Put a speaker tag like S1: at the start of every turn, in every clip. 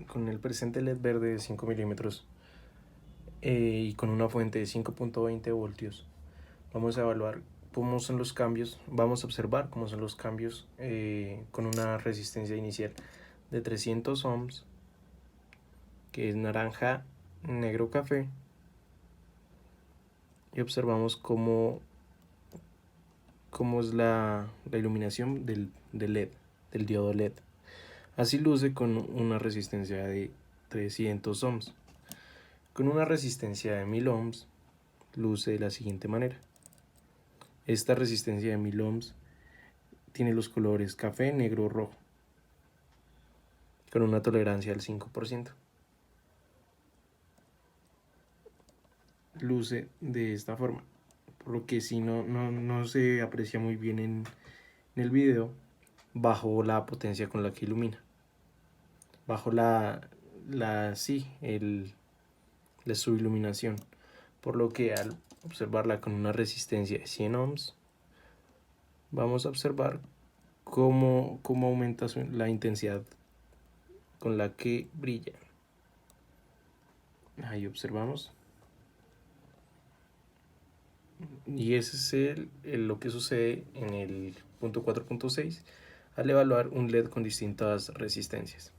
S1: con el presente LED verde de 5 milímetros y con una fuente de 5.20 voltios, vamos a evaluar cómo son los cambios, vamos a observar cómo son los cambios con una resistencia inicial de 300 ohms, que es naranja, negro, café, y observamos cómo es la iluminación del LED, del diodo LED. Así luce con una resistencia de 300 ohms. Con una resistencia de 1000 ohms luce de la siguiente manera. Esta resistencia de 1000 ohms tiene los colores café, negro, rojo, con una tolerancia del 5%. Luce de esta forma, por lo que si no se aprecia muy bien en el video, bajo la potencia con la que ilumina, bajo la subiluminación, por lo que al observarla con una resistencia de 100 ohms, vamos a observar cómo aumenta la intensidad con la que brilla. Ahí observamos. Y ese es lo que sucede en el punto 4.6 al evaluar un LED con distintas resistencias.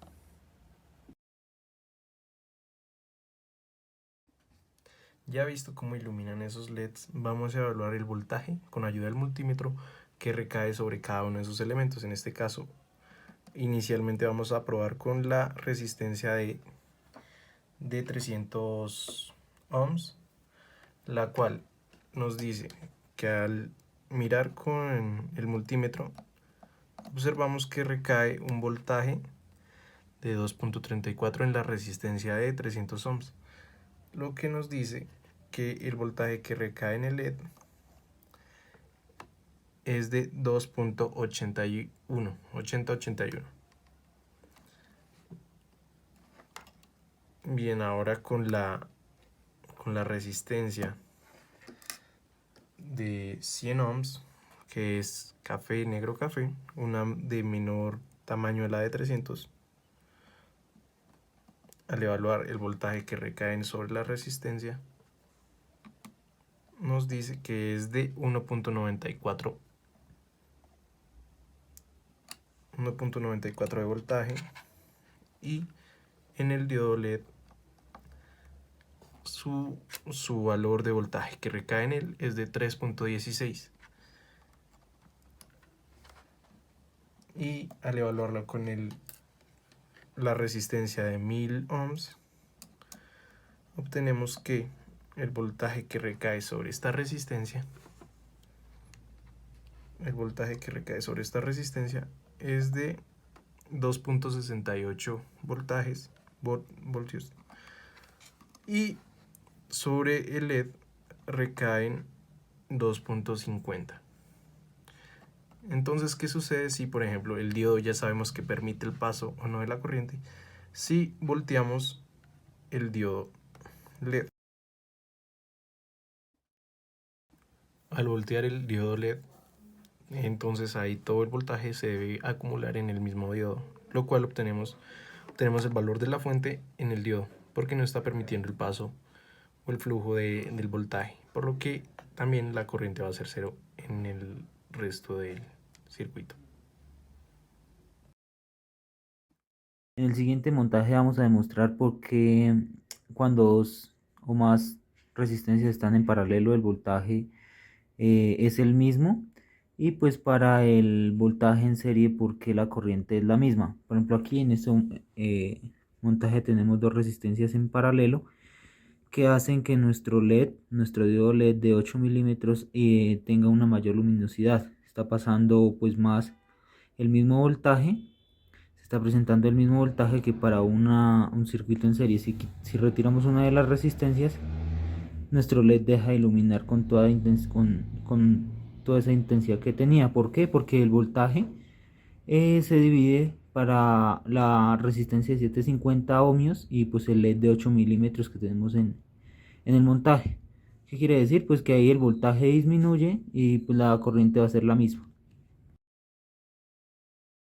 S1: Ya visto cómo iluminan esos LEDs, vamos a evaluar el voltaje con ayuda del multímetro que recae sobre cada uno de sus elementos. En este caso, inicialmente vamos a probar con la resistencia de 300 ohms, la cual nos dice que al mirar con el multímetro observamos que recae un voltaje de 2.34 en la resistencia de 300 ohms, lo que nos dice que el voltaje que recae en el LED es de 2.81. Bien, ahora con la resistencia de 100 ohms, que es café, negro, café, una de menor tamaño a la de 300, al evaluar el voltaje que recae sobre la resistencia, nos dice que es de 1.94 de voltaje, y en el diodo LED su valor de voltaje que recae en él es de 3.16, y al evaluarlo con la resistencia de 1000 ohms obtenemos que el voltaje que recae sobre esta resistencia es de 2.68 voltios, y sobre el LED recaen 2.50. Entonces, ¿qué sucede si, por ejemplo, el diodo ya sabemos que permite el paso o no de la corriente? Si volteamos el diodo LED. Al voltear el diodo LED, entonces ahí todo el voltaje se debe acumular en el mismo diodo, lo cual obtenemos el valor de la fuente en el diodo, porque no está permitiendo el paso o el flujo del voltaje, por lo que también la corriente va a ser cero en el resto del circuito.
S2: En el siguiente montaje vamos a demostrar por qué cuando dos o más resistencias están en paralelo el voltaje es el mismo, y pues para el voltaje en serie por qué la corriente es la misma. Por ejemplo, aquí en este montaje tenemos dos resistencias en paralelo que hacen que nuestro diodo LED de 8 milímetros tenga una mayor luminosidad. Está pasando pues más el mismo voltaje, se está presentando el mismo voltaje que para un circuito en serie. Si retiramos una de las resistencias, nuestro LED deja de iluminar con toda esa intensidad que tenía. ¿Por qué? Porque el voltaje se divide para la resistencia de 750 ohmios y pues el LED de 8 milímetros que tenemos en el montaje. ¿Qué quiere decir? Pues que ahí el voltaje disminuye y pues la corriente va a ser la misma.